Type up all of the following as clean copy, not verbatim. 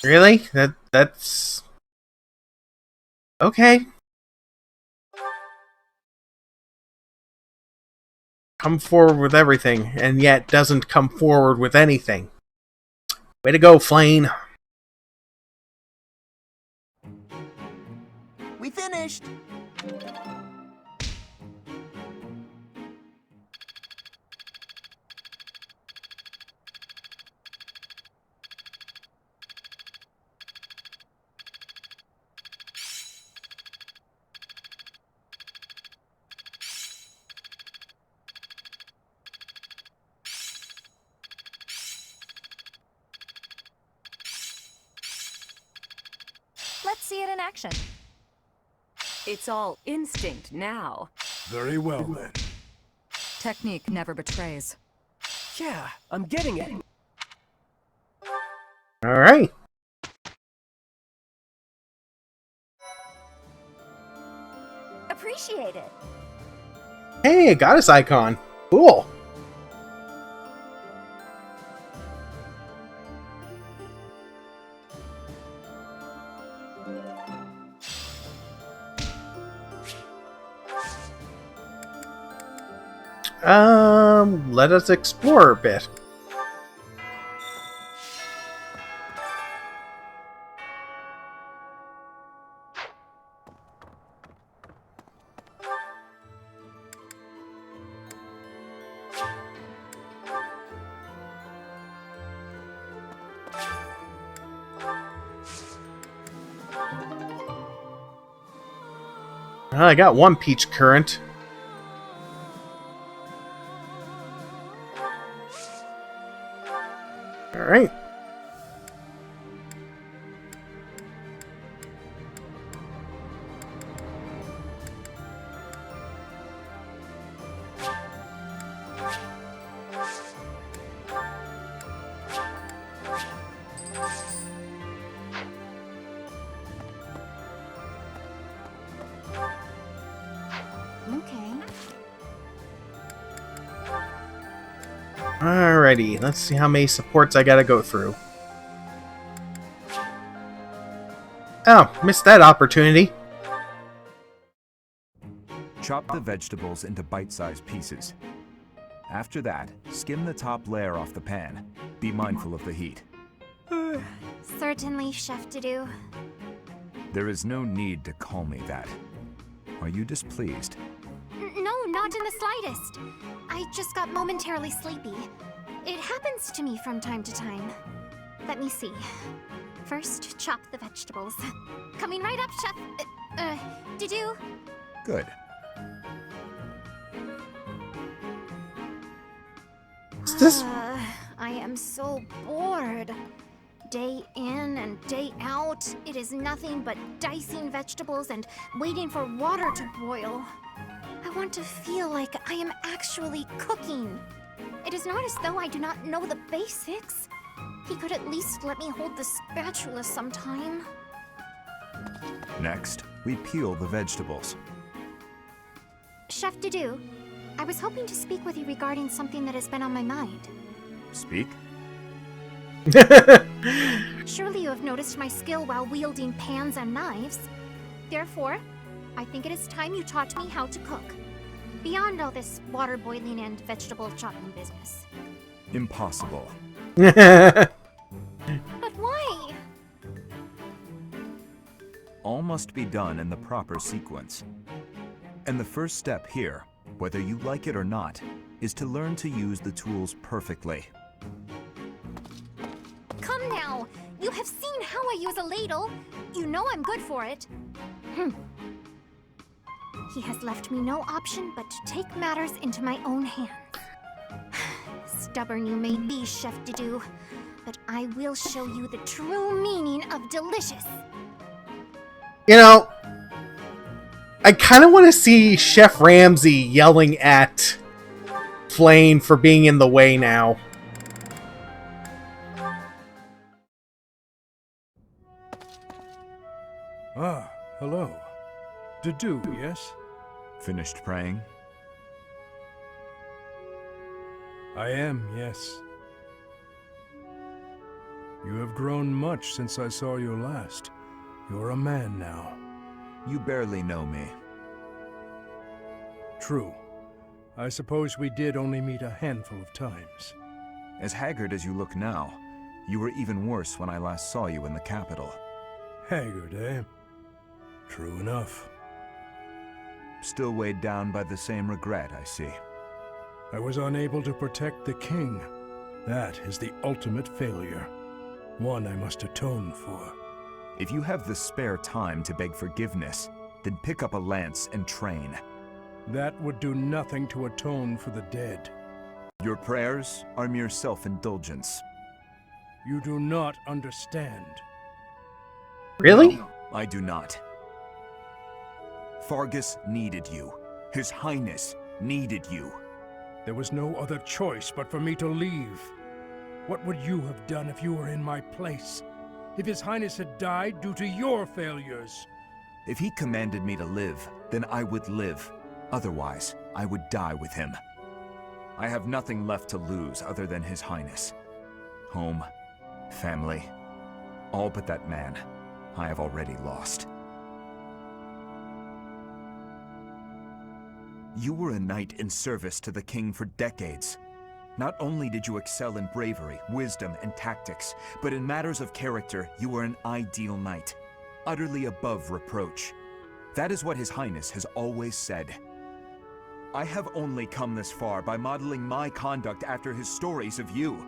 Really? That's... Okay. Come forward with everything, and yet doesn't come forward with anything. Way to go, Flane. We finished! Let's see it in action. It's all instinct now. Very well, then. Technique never betrays. Yeah, I'm getting it. Alright. Appreciate it. Hey, a goddess icon. Cool. Let us explore a bit. I got one peach currant. Alright. Okay. Alrighty, let's see how many supports I gotta go through. Oh, missed that opportunity. Chop the vegetables into bite-sized pieces. After that, skim the top layer off the pan. Be mindful of the heat. Certainly, Chef Didoo. There is no need to call me that. Are you displeased? No, not in the slightest. I just got momentarily sleepy. It happens to me from time to time. Let me see. First, chop the vegetables. Coming right up, Chef... Didoo? Good. Is this... I am so bored. Day in and day out, it is nothing but dicing vegetables and waiting for water to boil. I want to feel like I am actually cooking. It is not as though I do not know the basics. He could at least let me hold the spatula sometime. Next, we peel the vegetables. Chef Didoo, I was hoping to speak with you regarding something that has been on my mind. Speak? Surely you have noticed my skill while wielding pans and knives. Therefore, I think it is time you taught me how to cook. Beyond all this water boiling and vegetable chopping business. Impossible. But why? All must be done in the proper sequence. And the first step here, whether you like it or not, is to learn to use the tools perfectly. Come now! You have seen how I use a ladle. You know I'm good for it. He has left me no option but to take matters into my own hands. Stubborn you may be, Chef Didoo, but I will show you the true meaning of delicious. You know, I kind of want to see Chef Ramsay yelling at Flane for being in the way now. Ah, hello. Didoo, yes? Finished praying? I am, yes. You have grown much since I saw you last. You're a man now. You barely know me. True. I suppose we did only meet a handful of times. As haggard as you look now, you were even worse when I last saw you in the capital. Haggard, eh? True enough. Still weighed down by the same regret, I see. I was unable to protect the king. That is the ultimate failure. One I must atone for. If you have the spare time to beg forgiveness, then pick up a lance and train. That would do nothing to atone for the dead. Your prayers are mere self-indulgence. You do not understand. Really? No, I do not. Fargus needed you. His Highness needed you. There was no other choice but for me to leave. What would you have done if you were in my place? If His Highness had died due to your failures? If he commanded me to live, then I would live. Otherwise, I would die with him. I have nothing left to lose other than His Highness. Home, family, all but that man I have already lost. You were a knight in service to the king for decades. Not only did you excel in bravery, wisdom, and tactics, but in matters of character, you were an ideal knight, utterly above reproach. That is what His Highness has always said. I have only come this far by modeling my conduct after his stories of you.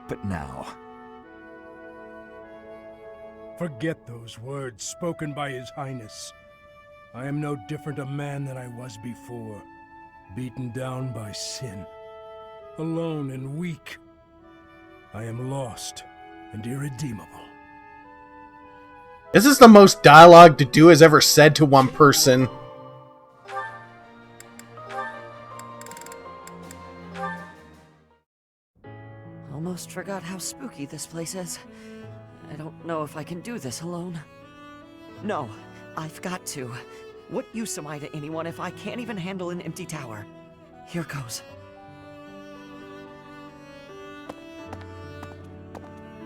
But now... Forget those words spoken by His Highness. I am no different a man than I was before, beaten down by sin, alone and weak. I am lost and irredeemable. This is the most dialogue Dedue has ever said to one person. Almost forgot how spooky this place is. I don't know if I can do this alone. No, I've got to. What use am I to anyone if I can't even handle an empty tower? Here goes.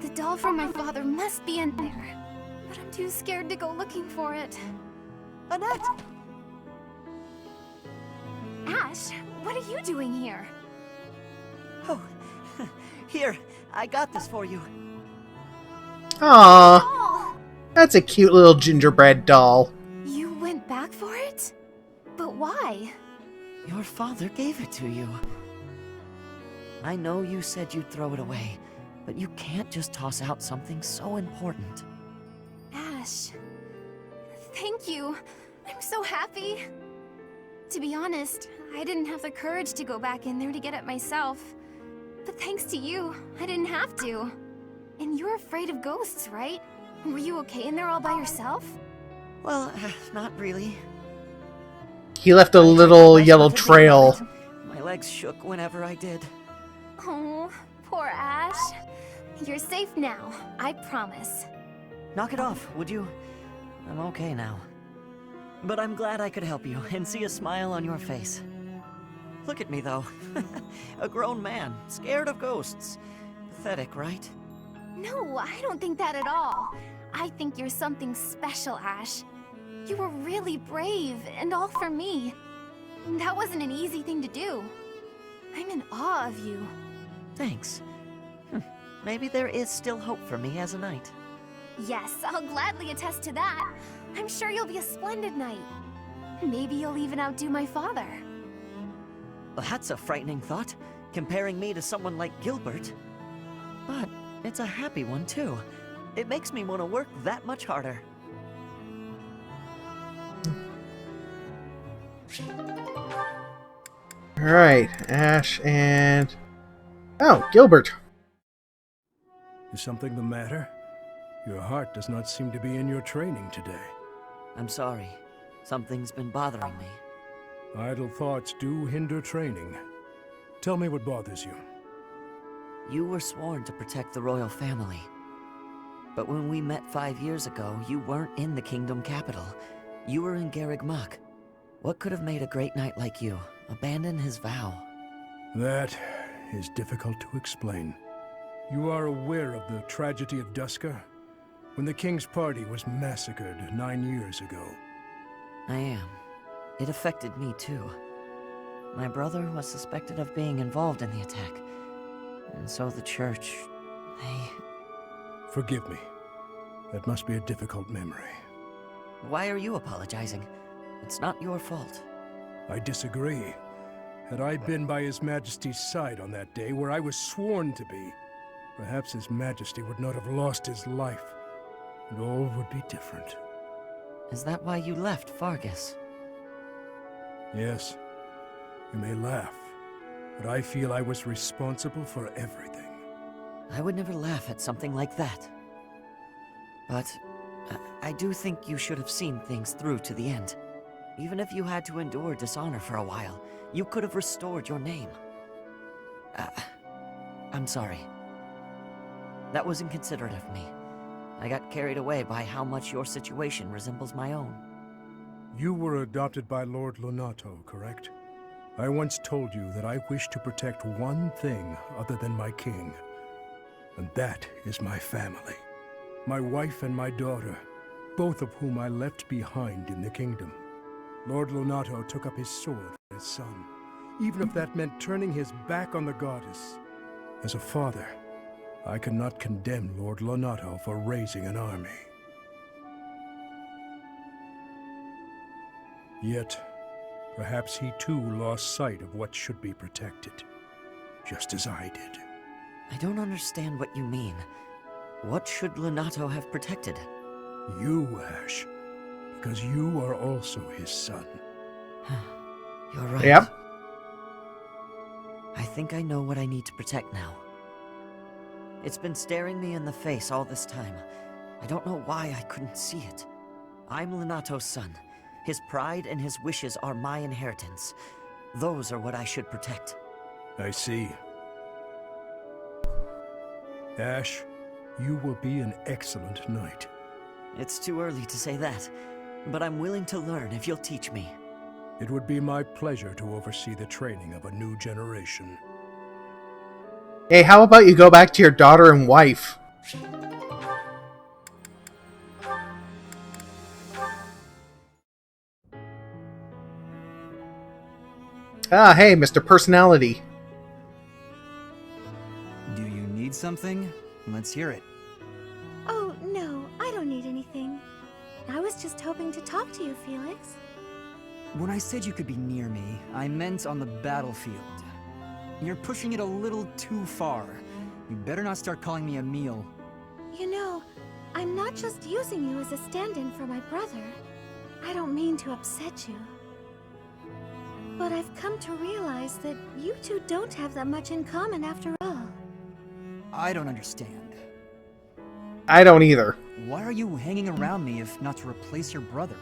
The doll from my father must be in there. But I'm too scared to go looking for it. Annette! Ash, what are you doing here? Oh, here, I got this for you. Aww, Oh, that's a cute little gingerbread doll. you went back for it? But why? Your father gave it to you. I know you said you'd throw it away, but you can't just toss out something so important. Ash, thank you. I'm so happy. To be honest, I didn't have the courage to go back in there to get it myself. But thanks to you, I didn't have to. And you're afraid of ghosts, right? Were you okay in there all by yourself? Well, not really. He left a little yellow trail. My legs shook whenever I did. Oh, poor Ash. You're safe now, I promise. Knock it off, would you? I'm okay now. But I'm glad I could help you and see a smile on your face. Look at me, though. A grown man, scared of ghosts. Pathetic, right? No, I don't think that at all. I think you're something special, Ash. You were really brave, and all for me. That wasn't an easy thing to do. I'm in awe of you. Thanks. Maybe there is still hope for me as a knight. Yes, I'll gladly attest to that. I'm sure you'll be a splendid knight. Maybe you'll even outdo my father. Well, that's a frightening thought, comparing me to someone like Gilbert. But it's a happy one, too. It makes me want to work that much harder. Alright, Ash and... Oh, Gilbert. Is something the matter? Your heart does not seem to be in your training today. I'm sorry. Something's been bothering me. Idle thoughts do hinder training. Tell me what bothers you. You were sworn to protect the royal family. But when we met 5 years ago, you weren't in the kingdom capital. You were in Garreg Mach. What could have made a great knight like you abandon his vow? That is difficult to explain. You are aware of the tragedy of Duska? When the king's party was massacred 9 years ago. I am. It affected me too. My brother was suspected of being involved in the attack. And so the church, they... Forgive me. That must be a difficult memory. Why are you apologizing? It's not your fault. I disagree. Had I been by His Majesty's side on that day where I was sworn to be, perhaps His Majesty would not have lost his life, and all would be different. Is that why you left Fargus? Yes. You may laugh, but I feel I was responsible for everything. I would never laugh at something like that. But I do think you should have seen things through to the end. Even if you had to endure dishonor for a while, you could have restored your name. I'm sorry. That was inconsiderate of me. I got carried away by how much your situation resembles my own. You were adopted by Lord Lonato, correct? I once told you that I wish to protect one thing other than my king, and that is my family. My wife and my daughter, both of whom I left behind in the kingdom. Lord Lonato took up his sword for his son, even if that meant turning his back on the goddess. As a father, I cannot condemn Lord Lonato for raising an army. Yet, perhaps he too lost sight of what should be protected, just as I did. I don't understand what you mean. What should Lonato have protected? You, Ash, because you are also his son. You're right. Yep. I think I know what I need to protect now. It's been staring me in the face all this time. I don't know why I couldn't see it. I'm Lonato's son. His pride and his wishes are my inheritance. Those are what I should protect. I see. Ash, you will be an excellent knight. It's too early to say that, but I'm willing to learn if you'll teach me. It would be my pleasure to oversee the training of a new generation. Hey, how about you go back to your daughter and wife? Ah, hey, Mr. Personality. Do you need something? Let's hear it. Oh, no, I don't need anything. I was just hoping to talk to you, Felix. When I said you could be near me, I meant on the battlefield. You're pushing it a little too far. You better not start calling me Emil. You know, I'm not just using you as a stand-in for my brother. I don't mean to upset you. But I've come to realize that you two don't have that much in common after all. I don't understand. I don't either. Why are you hanging around me if not to replace your brother?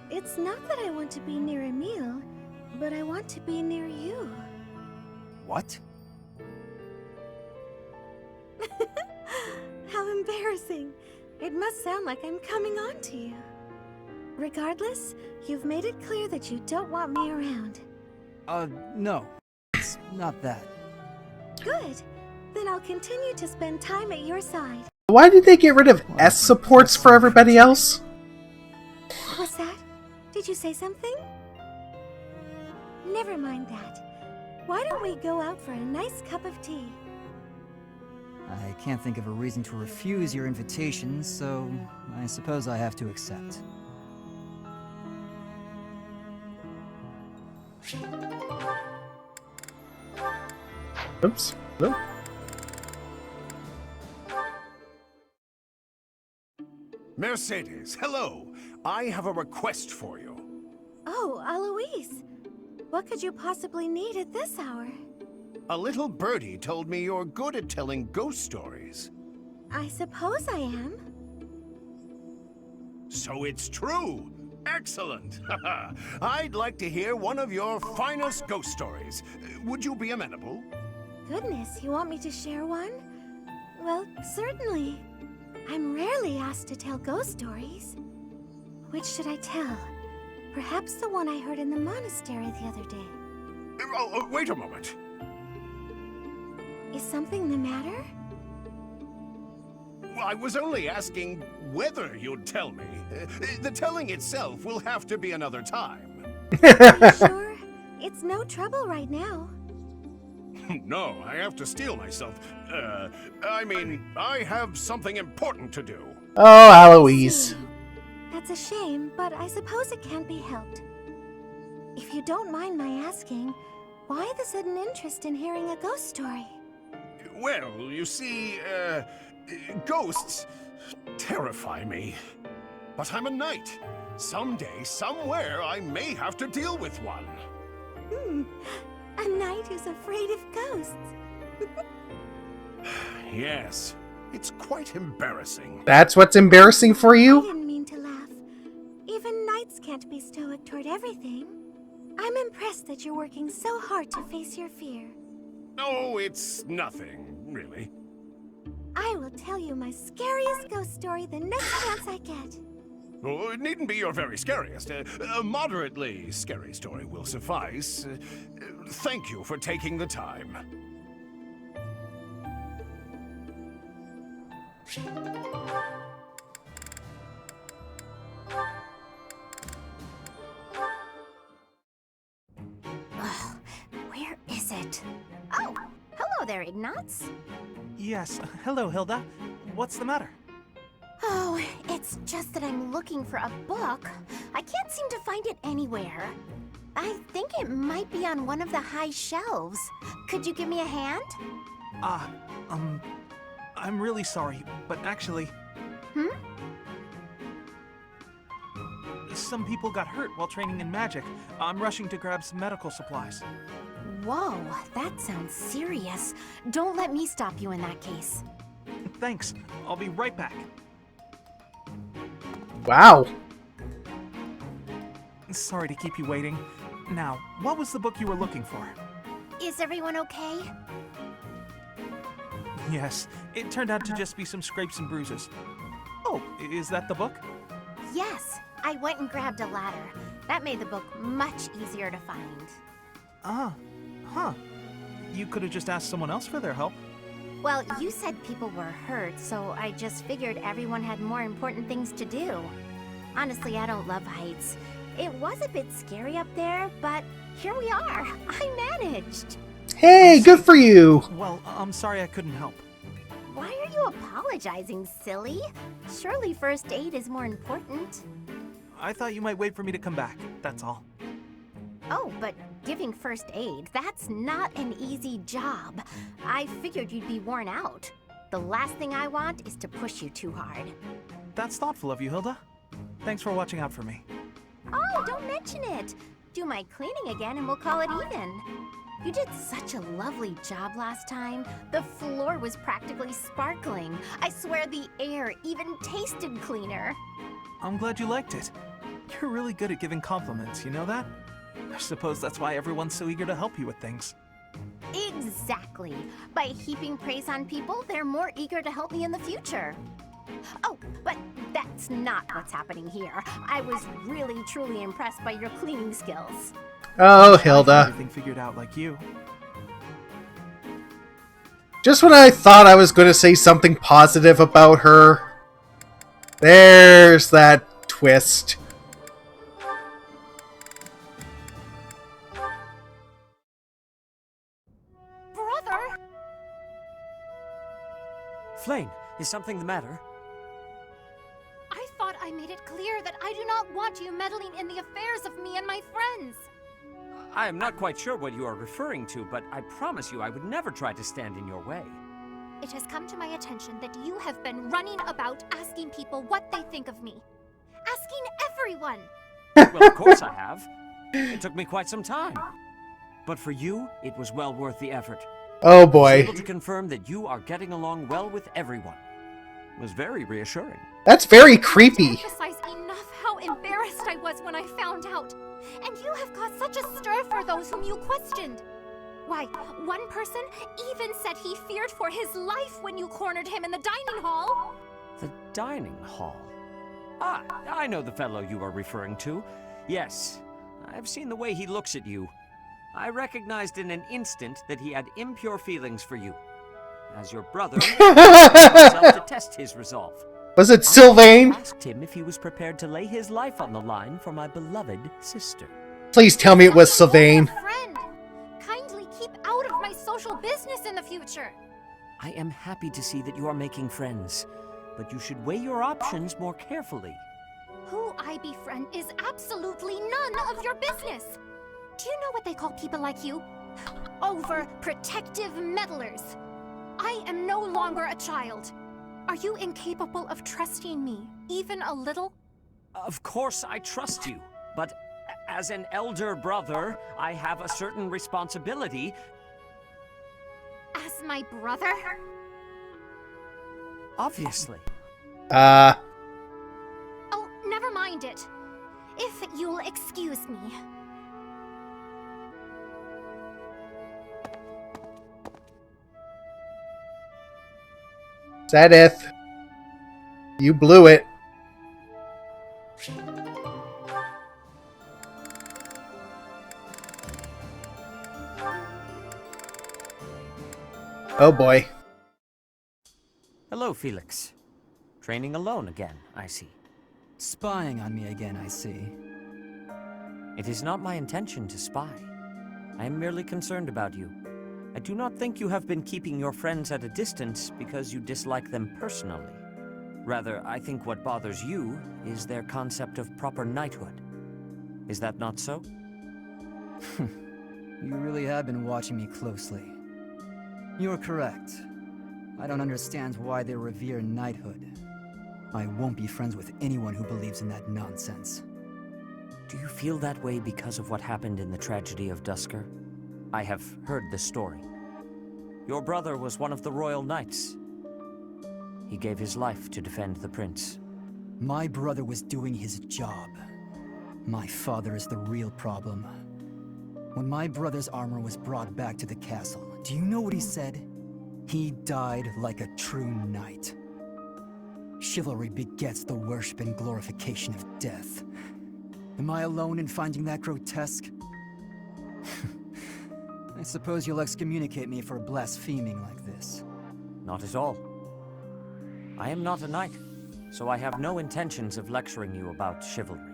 It's not that I want to be near Emil, but I want to be near you. What? How embarrassing. It must sound like I'm coming on to you. Regardless, you've made it clear that you don't want me around. No. It's not that. Good. Then I'll continue to spend time at your side. Why did they get rid of S supports for everybody else? What's that? Did you say something? Never mind that. Why don't we go out for a nice cup of tea? I can't think of a reason to refuse your invitation, so I suppose I have to accept. Oops. Nope. Mercedes, hello. I have a request for you. Oh, Alois. What could you possibly need at this hour? A little birdie told me you're good at telling ghost stories. I suppose I am. So it's true. Excellent. I'd like to hear one of your finest ghost stories. Would you be amenable? Goodness, you want me to share one? Well, certainly. I'm rarely asked to tell ghost stories. Which should I tell? Perhaps the one I heard in the monastery the other day. Wait a moment. Is something the matter? I was only asking whether you'd tell me. The telling itself will have to be another time. Sure? It's no trouble right now. No, I have to steel myself. I mean, I have something important to do. Oh, Aloise. That's a shame, but I suppose it can't be helped. If you don't mind my asking, why the sudden interest in hearing a ghost story? Well, you see, ghosts terrify me. But I'm a knight. Someday, somewhere, I may have to deal with one. A knight who's afraid of ghosts. Yes, it's quite embarrassing. That's what's embarrassing for I you? didn't mean to laugh. Even knights can't be stoic toward everything. I'm impressed that you're working so hard to face your fear. Oh, it's nothing, really. I will tell you my scariest ghost story the next chance I get. Oh, it needn't be your very scariest. A moderately scary story will suffice. Thank you for taking the time. Where is it? Oh, hello there, Ignatz. Yes, hello, Hilda. What's the matter? Oh, it's just that I'm looking for a book. I can't seem to find it anywhere. I think it might be on one of the high shelves. Could you give me a hand? I'm really sorry, but actually... Some people got hurt while training in magic. I'm rushing to grab some medical supplies. Whoa, that sounds serious. Don't let me stop you in that case. Thanks. I'll be right back. Wow. Sorry to keep you waiting. Now, what was the book you were looking for? Is everyone okay? Yes, it turned out to just be some scrapes and bruises. Oh, is that the book? Yes, I went and grabbed a ladder. That made the book much easier to find. Huh. You could have just asked someone else for their help. Well, you said people were hurt, so I just figured everyone had more important things to do. Honestly, I don't love heights. It was a bit scary up there, but here we are. I managed. Hey, good for you. Well, I'm sorry I couldn't help. Why are you apologizing, silly? Surely first aid is more important. I thought you might wait for me to come back, that's all. Oh, but giving first aid, that's not an easy job. I figured you'd be worn out. The last thing I want is to push you too hard. That's thoughtful of you, Hilda. Thanks for watching out for me. Oh, don't mention it. Do my cleaning again and we'll call it even. You did such a lovely job last time. The floor was practically sparkling. I swear the air even tasted cleaner. I'm glad you liked it. You're really good at giving compliments, you know that? I suppose that's why everyone's so eager to help you with things. Exactly. By heaping praise on people, they're more eager to help me in the future. Oh, but that's not what's happening here. I was really, truly impressed by your cleaning skills. Oh, I have Hilda. everything figured out like you. Just when I thought I was going to say something positive about her, there's that twist. Brother! Flame, is something the matter? I thought I made it clear that I do not want you meddling in the affairs of me and my friends. I am not quite sure what you are referring to, but I promise you I would never try to stand in your way. It has come to my attention that you have been running about asking people what they think of me. Asking everyone. Well, of course I have. It took me quite some time. But for you, it was well worth the effort. Oh I was boy. able to confirm that you are getting along well with everyone. It was very reassuring. That's very creepy. To emphasize enough how embarrassed I was when I found out. And you have caused such a stir for those whom you questioned. Why, one person even said he feared for his life when you cornered him in the dining hall. The dining hall? Ah, I know the fellow you are referring to. Yes, I've seen the way he looks at you. I recognized in an instant that he had impure feelings for you. as your brother himself to test his resolve. Was it Sylvain? I asked him if he was prepared to lay his life on the line for my beloved sister. Please tell me it was Sylvain. Friend, kindly keep out of my social business in the future. I am happy to see that you are making friends, but you should weigh your options more carefully. Who I befriend is absolutely none of your business. Do you know what they call people like you? Overprotective meddlers. I am no longer a child. Are you incapable of trusting me, even a little? Of course I trust you, but as an elder brother, I have a certain responsibility. As my brother? Obviously. Oh, never mind it. If you'll excuse me. Sedith, you blew it. Oh boy. Hello, Felix. Training alone again, I see. Spying on me again, I see. It is not my intention to spy. I am merely concerned about you. I do not think you have been keeping your friends at a distance because you dislike them personally. Rather, I think what bothers you is their concept of proper knighthood. Is that not so? You really have been watching me closely. You're correct. I don't understand why they revere knighthood. I won't be friends with anyone who believes in that nonsense. Do you feel that way because of what happened in the tragedy of Dusker? I have heard the story. Your brother was one of the royal knights. He gave his life to defend the prince. My brother was doing his job. My father is the real problem. When my brother's armor was brought back to the castle, do you know what he said? He died like a true knight. Chivalry begets the worship and glorification of death. Am I alone in finding that grotesque? I suppose you'll excommunicate me for blaspheming like this. Not at all. I am not a knight, so I have no intentions of lecturing you about chivalry.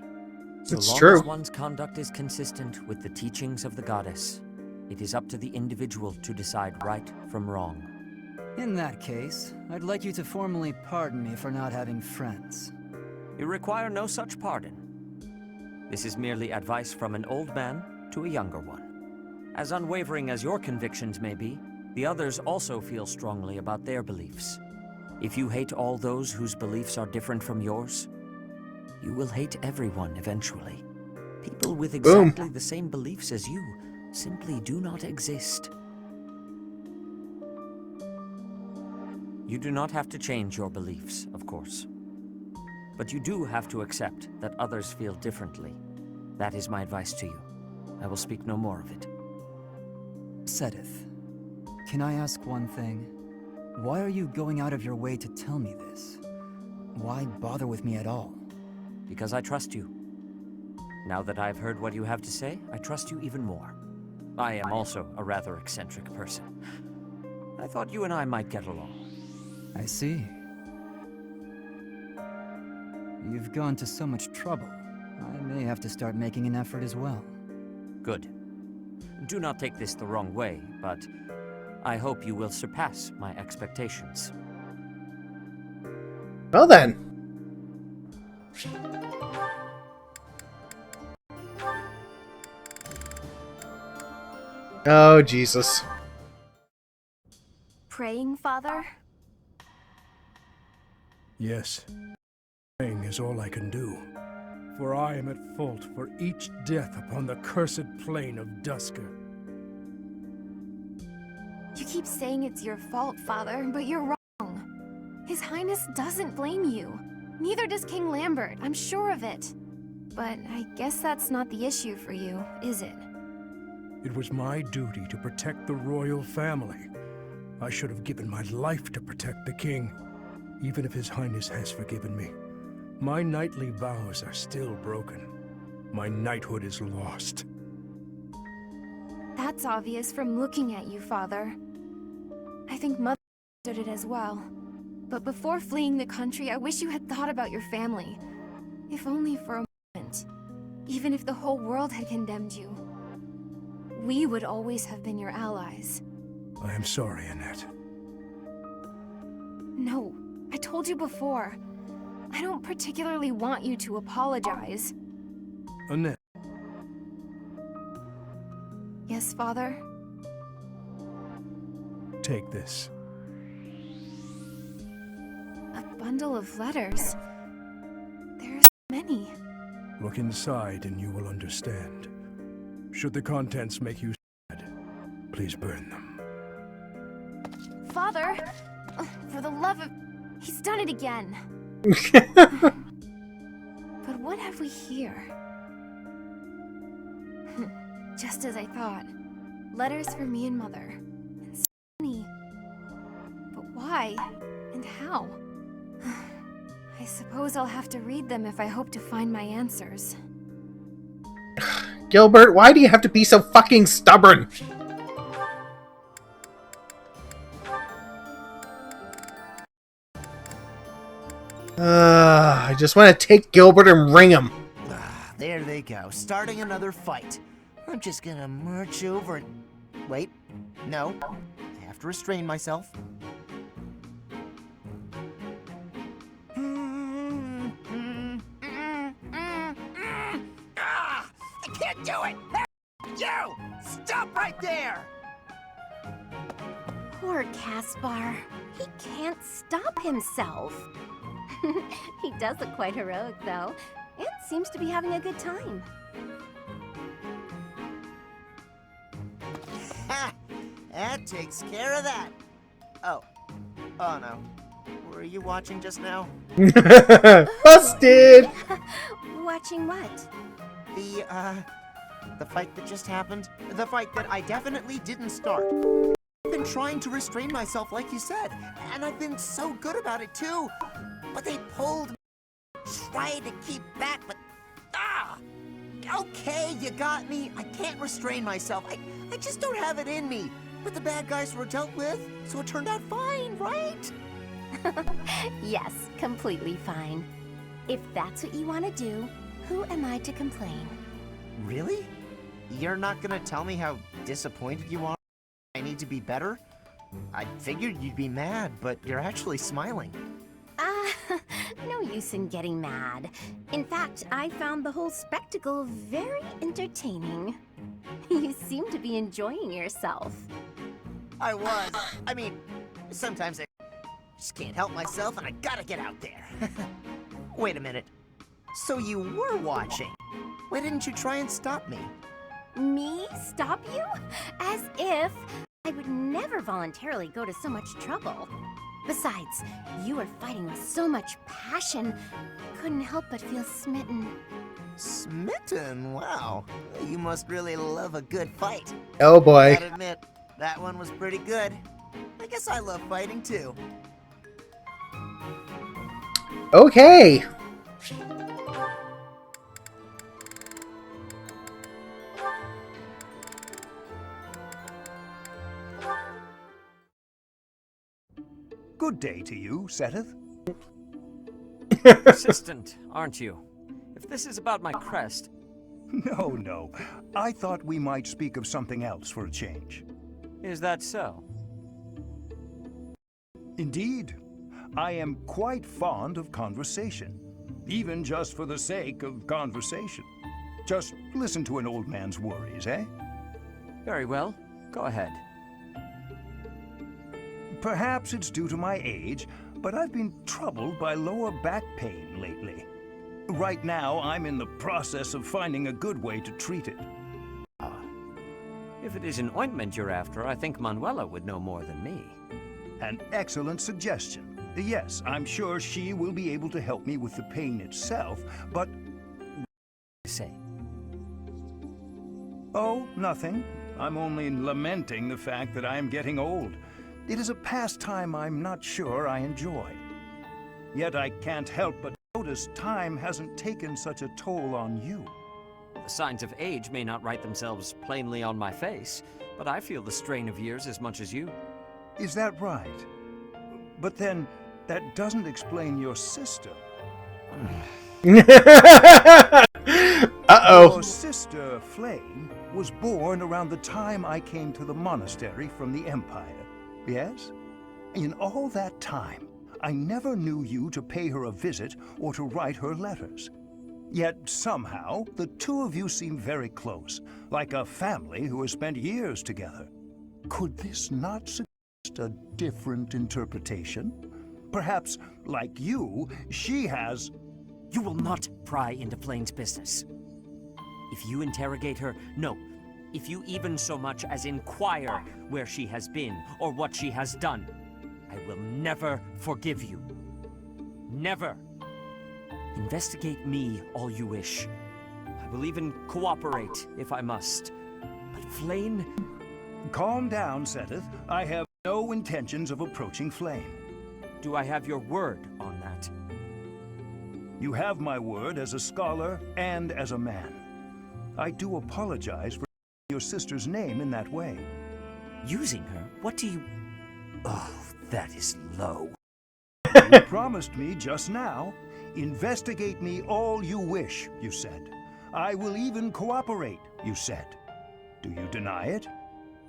So It's long true. as one's conduct is consistent with the teachings of the goddess, it is up to the individual to decide right from wrong. In that case, I'd like you to formally pardon me for not having friends. You require no such pardon. This is merely advice from an old man to a younger one. As unwavering as your convictions may be, the others also feel strongly about their beliefs. If you hate all those whose beliefs are different from yours, you will hate everyone eventually. People with exactly the same beliefs as you simply do not exist. You do not have to change your beliefs, of course. But you do have to accept that others feel differently. That is my advice to you. I will speak no more of it. Sedith, can I ask one thing? Why are you going out of your way to tell me this? Why bother with me at all? Because I trust you. Now that I've heard what you have to say, I trust you even more. I am also a rather eccentric person. I thought you and I might get along. I see. You've gone to so much trouble. I may have to start making an effort as well. Good. Do not take this the wrong way, but I hope you will surpass my expectations. Well then. Oh, Jesus. Praying, Father? Yes. Praying is all I can do. For I am at fault for each death upon the cursed plain of Dusker. You keep saying it's your fault, Father, but you're wrong. His Highness doesn't blame you. Neither does King Lambert, I'm sure of it. But I guess that's not the issue for you, is it? It was my duty to protect the royal family. I should have given my life to protect the king, even if His Highness has forgiven me. My knightly vows are still broken. My knighthood is lost. That's obvious from looking at you, Father. I think Mother understood it as well. But before fleeing the country, I wish you had thought about your family. If only for a moment. Even if the whole world had condemned you. We would always have been your allies. I am sorry, Annette. No, I told you before. I don't particularly want you to apologize. Annette. Yes, Father? Take this. A bundle of letters. There are so many. Look inside and you will understand. Should the contents make you sad, please burn them. Father! For the love of... He's done it again. But what have we here? Just as I thought. Letters for me and Mother. And so many. But why? And how? I suppose I'll have to read them if I hope to find my answers. Gilbert, why do you have to be so fucking stubborn? I just want to take Gilbert and ring him. There they go, starting another fight. I'm just gonna march over and... Wait, no. I have to restrain myself. I can't do it! You! Stop right there! Poor Caspar. He can't stop himself. He does look quite heroic, though, and seems to be having a good time. Ha! That takes care of that. Oh. Oh, no. Were you watching just now? Busted! Watching what? The fight that just happened. The fight that I definitely didn't start. I've been trying to restrain myself, like you said, and I've been so good about it, too. But they pulled me, tried to keep back, but... Okay, you got me. I can't restrain myself. I just don't have it in me. But the bad guys were dealt with, so it turned out fine, right? Yes, completely fine. If that's what you want to do, who am I to complain? Really? You're not gonna tell me how disappointed you are? I need to be better? I figured you'd be mad, but you're actually smiling. No use in getting mad. In fact, I found the whole spectacle very entertaining. You seem to be enjoying yourself. I was. I mean, sometimes I just can't help myself and I gotta get out there. Wait a minute. So you were watching? Why didn't you try and stop me? Me? Stop you? As if I would never voluntarily go to so much trouble. Besides, you were fighting with so much passion, couldn't help but feel smitten. Smitten? Wow. You must really love a good fight. Oh boy. Gotta admit, that one was pretty good. I guess I love fighting too. Okay. Good day to you, Seteth. Persistent, aren't you? If this is about my crest... No. I thought we might speak of something else for a change. Is that so? Indeed. I am quite fond of conversation, even just for the sake of conversation. Just listen to an old man's worries, eh? Very well. Go ahead. Perhaps it's due to my age, but I've been troubled by lower back pain lately. Right now, I'm in the process of finding a good way to treat it. If it is an ointment you're after, I think Manuela would know more than me. An excellent suggestion. Yes, I'm sure she will be able to help me with the pain itself, but... Say. Oh, nothing. I'm only lamenting the fact that I am getting old. It is a pastime I'm not sure I enjoy. Yet I can't help but notice time hasn't taken such a toll on you. The signs of age may not write themselves plainly on my face, but I feel the strain of years as much as you. Is that right? But then, that doesn't explain your sister. Uh-oh. Your sister, Flame, was born around the time I came to the monastery from the Empire, yes? In all that time, I never knew you to pay her a visit or to write her letters. Yet somehow, the two of you seem very close, like a family who has spent years together. Could this not suggest a different interpretation? Perhaps, like you, she has... You will not pry into Flame's business. If you interrogate her, no. If you even so much as inquire where she has been or what she has done, I will never forgive you. Never. Investigate me all you wish. I will even cooperate if I must. But Flame... Calm down, Seteth. I have no intentions of approaching Flame. Do I have your word on that? You have my word as a scholar and as a man. I do apologize for your sister's name in that way. Using her? What do you... Oh, that is low. You promised me just now. Investigate me all you wish, you said. I will even cooperate, you said. Do you deny it?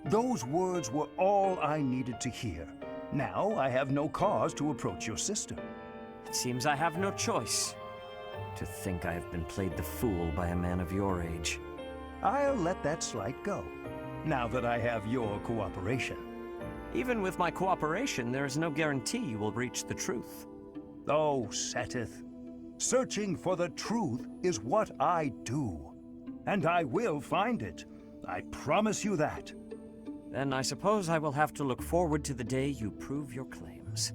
Those words were all I needed to hear. Now I have no cause to approach your sister. It seems I have no choice. To think I have been played the fool by a man of your age. I'll let that slight go, now that I have your cooperation. Even with my cooperation, there is no guarantee you will reach the truth. Oh, Seteth. Searching for the truth is what I do. And I will find it. I promise you that. Then I suppose I will have to look forward to the day you prove your claims.